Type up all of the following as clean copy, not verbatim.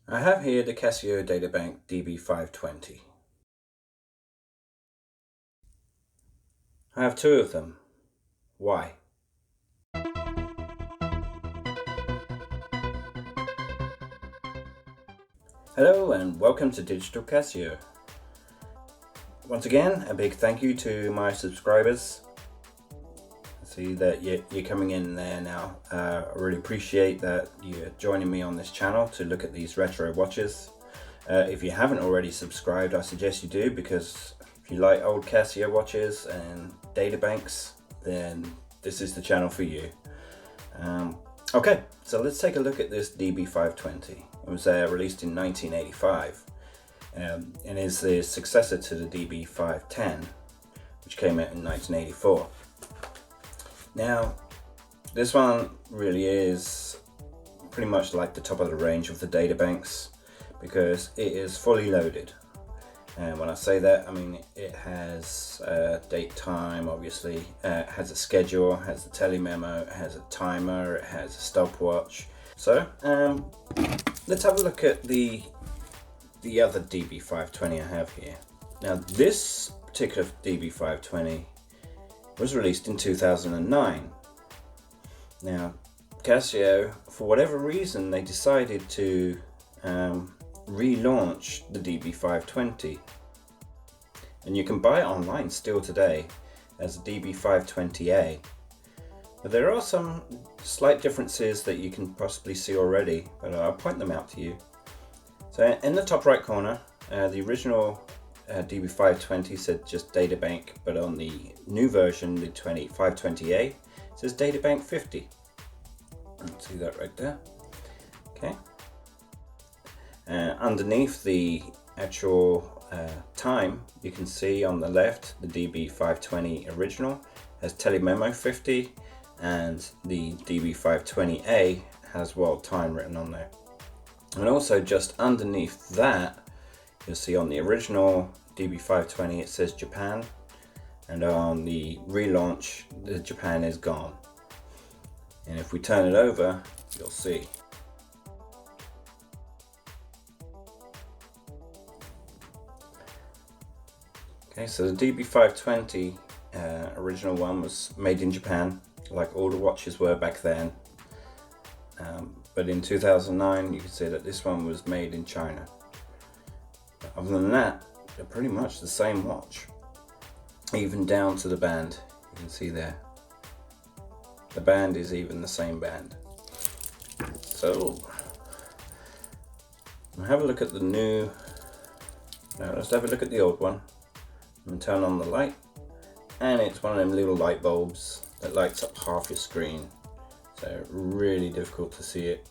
I have here the Casio Data Bank DB-520. I have two of them. Why? Hello and welcome to Digital Casio. Once again, a big thank you to my subscribers. I see that you're coming in there now. I really appreciate that you're joining me on this channel to look at these retro watches. If you haven't already subscribed, I suggest you do, because if you like old Casio watches and data banks, then this is the channel for you. Okay, so let's take a look at this DB-520. It was released in 1985 and is the successor to the DB-510, which came out in 1984. Now, this one really is pretty much like the top of the range of the data banks, because it is fully loaded. And when I say that, I mean it has date, time, obviously, has a schedule, has the Telememo, it has a timer, it has a stopwatch. So let's have a look at the other DB-520 I have here. Now, this particular DB-520 was released in 2009. Now, Casio, for whatever reason, they decided to relaunch the DB-520, and you can buy it online still today as a DB-520A. But there are some slight differences that you can possibly see already, but I'll point them out to you. So in the top right corner, the original DB-520 said just Data Bank, but on the new version, the 520A, it says Data Bank 50. See that right there? Okay. Underneath the actual time, you can see on the left the DB-520 original has Telememo 50, and the DB-520A has world time written on there. And also just underneath that, you'll see on the original DB-520 it says Japan, and on the relaunch the Japan is gone. And if we turn it over, you'll see. Okay, so the DB-520 original one was made in Japan, like all the watches were back then. But in 2009, you can see that this one was made in China. Other than that, they're pretty much the same watch, even down to the band. You can see there, the band is even the same band. So we'll have a look at the new. Now let's have a look at the old one. And turn on the light, and it's one of them little light bulbs that lights up half your screen, so really difficult to see it.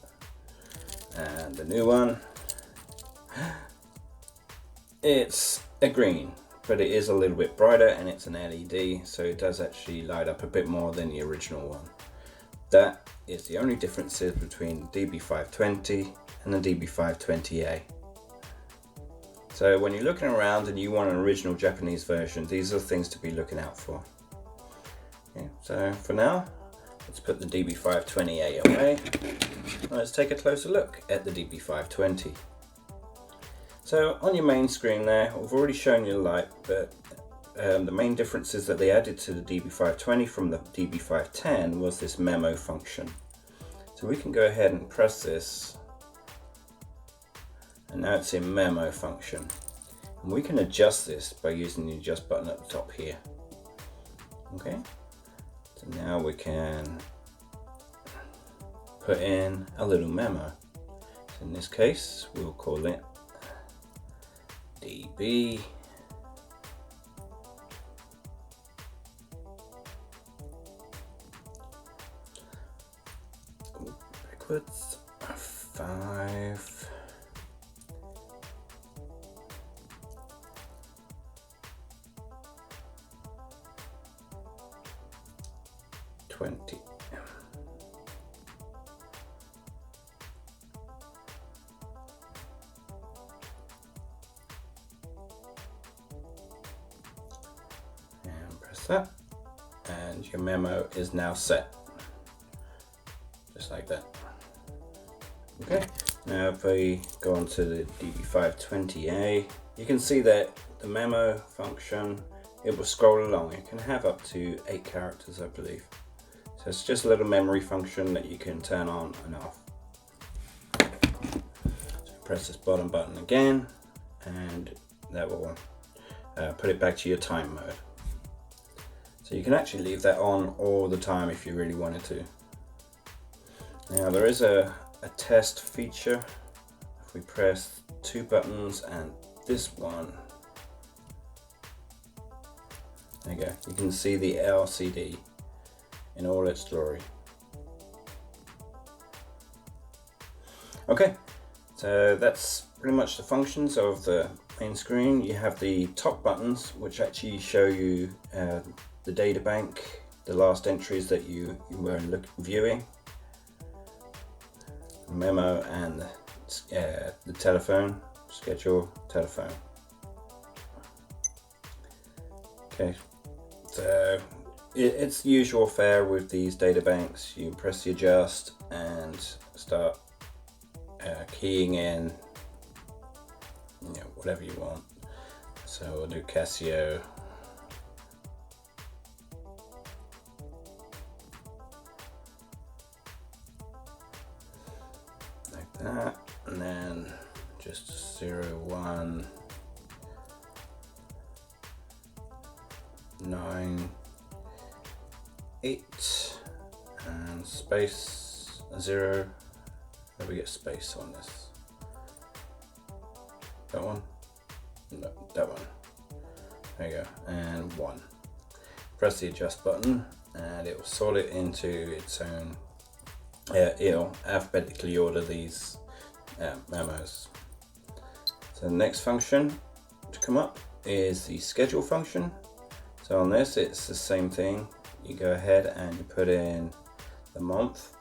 And the new one, it's a green, but it is a little bit brighter, and it's an LED, so it does actually light up a bit more than the original one. That is the only differences between the DB-520 and the DB-520A. So when you're looking around and you want an original Japanese version, these are things to be looking out for. Okay, so for now, let's put the DB-520A away. Let's take a closer look at the DB-520. So on your main screen there, I've already shown you the light, but the main differences that they added to the DB-520 from the DB-510 was this Memo function. So we can go ahead and press this, and now it's in Memo Function, and we can adjust this by using the adjust button at the top here. Okay, so now we can put in a little memo. So in this case, we'll call it DB backwards 5 20. And press that, and your memo is now set, just like that. Okay, Now if we go on to the DB-520A, you can see that the memo function, it will scroll along. It can have up to 8 characters, I believe. So it's just a little memory function that you can turn on and off. So press this bottom button again, and that will put it back to your time mode. So you can actually leave that on all the time if you really wanted to. Now there is a test feature. If we press 2 buttons and this one, there you go, you can see the LCD in all its glory. Okay, so that's pretty much the functions of the main screen. You have the top buttons which actually show you the data bank, the last entries that you were viewing, memo, and the telephone, schedule, telephone. Okay, so it's usual fare with these data banks. You press the adjust and start keying in, whatever you want. So we'll do Casio. Like that, and then just 0, 1, 9, 8, and space 0. There we get space on this. That one? No, that one. There you go. And 1. Press the adjust button and it will sort it into its own. It'll alphabetically order these memos. So the next function to come up is the schedule function. So on this, it's the same thing. You go ahead and you put in the month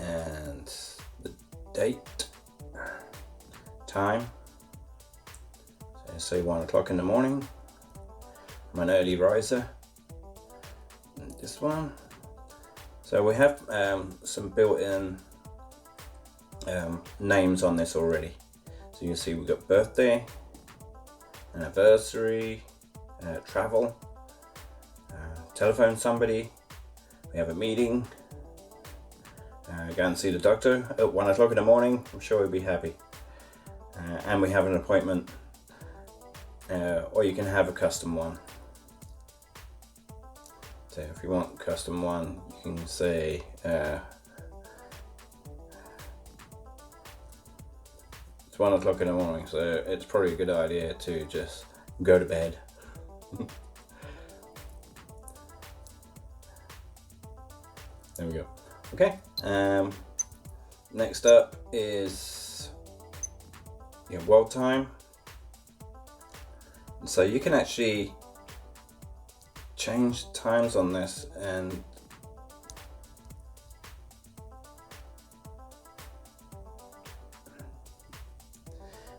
and the date, time. So say 1 o'clock in the morning. I'm an early riser. And this one. So we have some built-in names on this already. So you can see we've got birthday, anniversary, travel, telephone somebody, we have a meeting, go and see the doctor at 1 o'clock in the morning, I'm sure he'll be happy, and we have an appointment, or you can have a custom one. So if you want custom one, you can say it's 1 o'clock in the morning, so it's probably a good idea to just go to bed. There we go. Okay, next up is your world time. So you can actually change times on this, and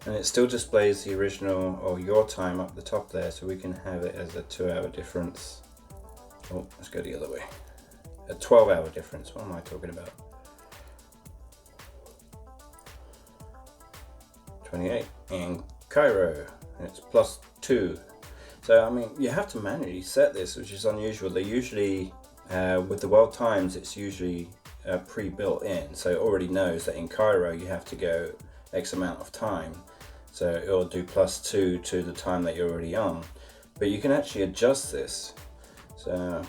it still displays the original or your time up the top there, so we can have it as a 2-hour difference. Oh, let's go the other way. A 12-hour difference. What am I talking about? 28 in Cairo. It's +2. So I mean, you have to manually set this, which is unusual. They usually, with the world times, it's usually pre-built in, so it already knows that in Cairo you have to go X amount of time. So it'll do +2 to the time that you're already on. But you can actually adjust this. So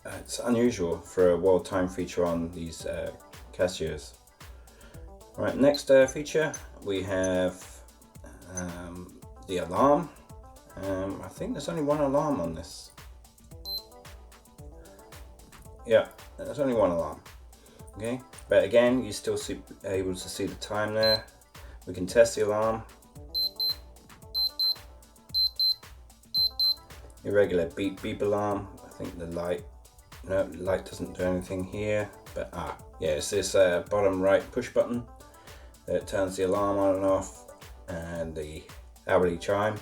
it's unusual for a world time feature on these Casios. Right, next feature we have the alarm. I think there's only one alarm on this. Yeah, there's only one alarm. Okay, but again, you still able to see the time there. We can test the alarm. Irregular beep beep alarm. I think the light, no, the light doesn't do anything here, but yeah, it's this bottom right push button that turns the alarm on and off, and the hourly chime.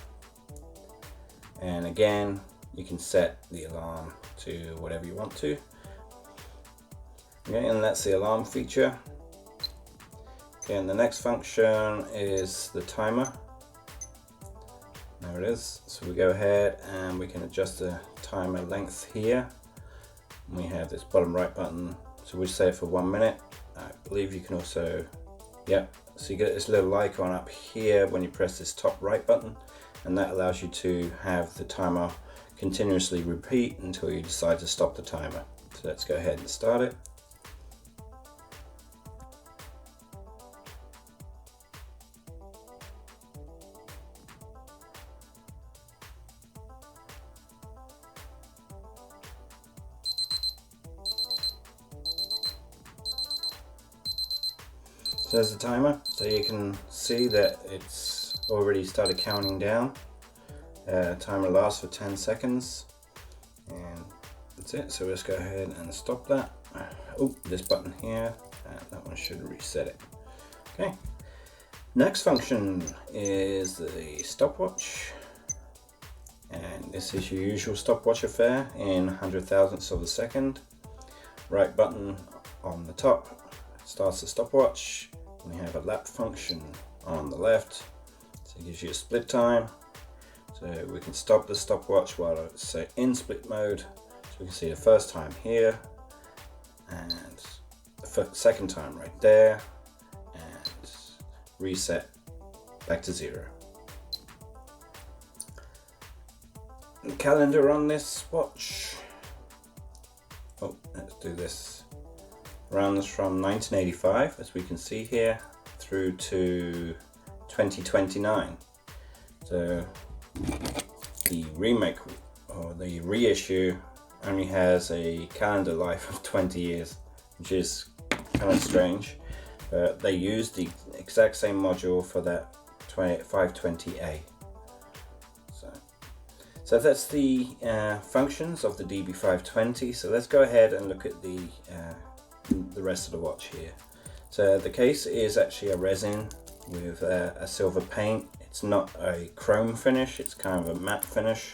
And again, you can set the alarm to whatever you want to. Okay, and that's the alarm feature. Okay, and the next function is the timer. There it is. So we go ahead and we can adjust the timer length here. We have this bottom right button, so we set it for 1 minute. I believe you can also, so you get this little icon up here when you press this top right button, and that allows you to have the timer continuously repeat until you decide to stop the timer. So let's go ahead and start it. So there's the timer, so you can see that it's already started counting down. Timer lasts for 10 seconds, and that's it. So let's go ahead and stop that. Oh, this button here, that one should reset it. Okay, next function is the stopwatch, and this is your usual stopwatch affair in 100,000ths of a second. Right button on the top starts the stopwatch. We have a lap function on the left, so it gives you a split time. So we can stop the stopwatch while it's in split mode. So we can see the first time here, and the second time right there, and reset back to 0. The calendar on this watch, oh, let's do this, runs from 1985, as we can see here, through to 2029. So the remake or the reissue only has a calendar life of 20 years, which is kind of strange, but they used the exact same module for that 520A. So that's the functions of the DB-520. So let's go ahead and look at the rest of the watch here. So the case is actually a resin with a silver paint. It's not a chrome finish, it's kind of a matte finish.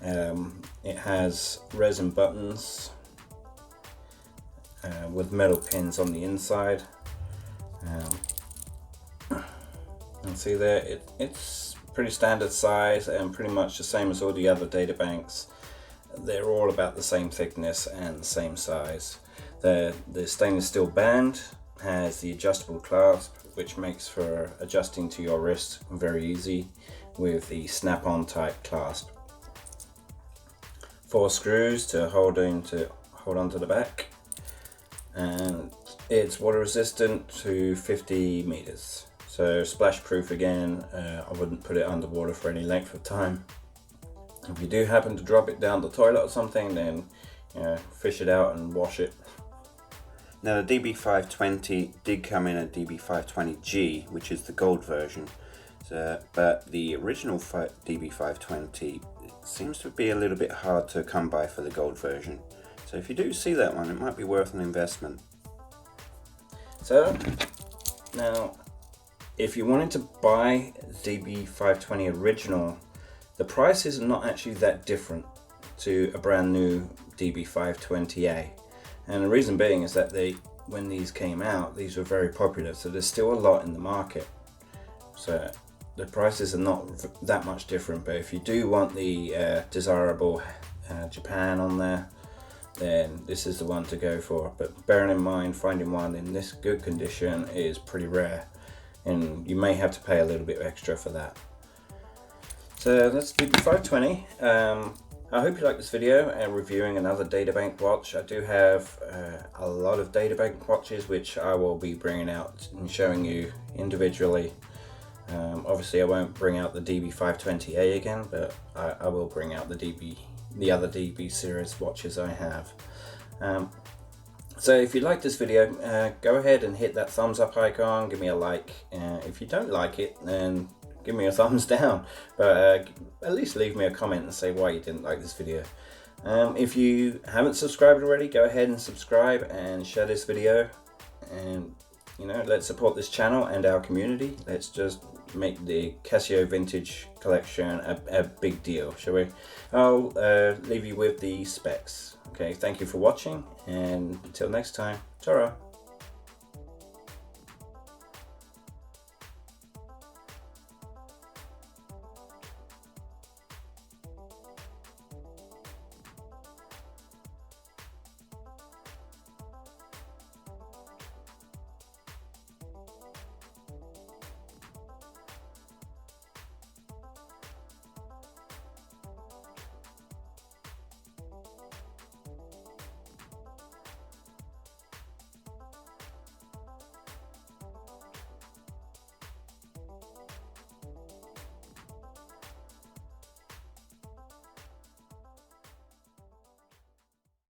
It has resin buttons with metal pins on the inside. And see there, it's pretty standard size and pretty much the same as all the other data banks. They're all about the same thickness and the same size. The stainless steel band has the adjustable clasp, which makes for adjusting to your wrist very easy with the snap-on type clasp. 4 screws to hold onto the back, and it's water resistant to 50 meters. So splash proof again. I wouldn't put it underwater for any length of time. If you do happen to drop it down the toilet or something, then fish it out and wash it. Now the DB-520 did come in at DB-520G, which is the gold version, but the original DB-520 seems to be a little bit hard to come by for the gold version. So if you do see that one, it might be worth an investment. So now, if you wanted to buy DB-520 original, the price is not actually that different to a brand new DB-520A. And the reason being is that when these came out, these were very popular, so there's still a lot in the market. So the prices are not that much different, but if you do want the desirable Japan on there, then this is the one to go for. But bearing in mind, finding one in this good condition is pretty rare, and you may have to pay a little bit extra for that. So that's DB-520. I hope you like this video and reviewing another databank watch. I do have a lot of databank watches which I will be bringing out and showing you individually. Obviously I won't bring out the DB-520A again, but I will bring out the other DB series watches I have. So if you like this video, go ahead and hit that thumbs up icon, give me a like. If you don't like it, then give me a thumbs down, but at least leave me a comment and say why you didn't like this video. If you haven't subscribed already, go ahead and subscribe and share this video, and let's support this channel and our community. Let's just make the Casio vintage collection a big deal, shall we? I'll leave you with the specs. Okay, thank you for watching, and until next time, ta-ra.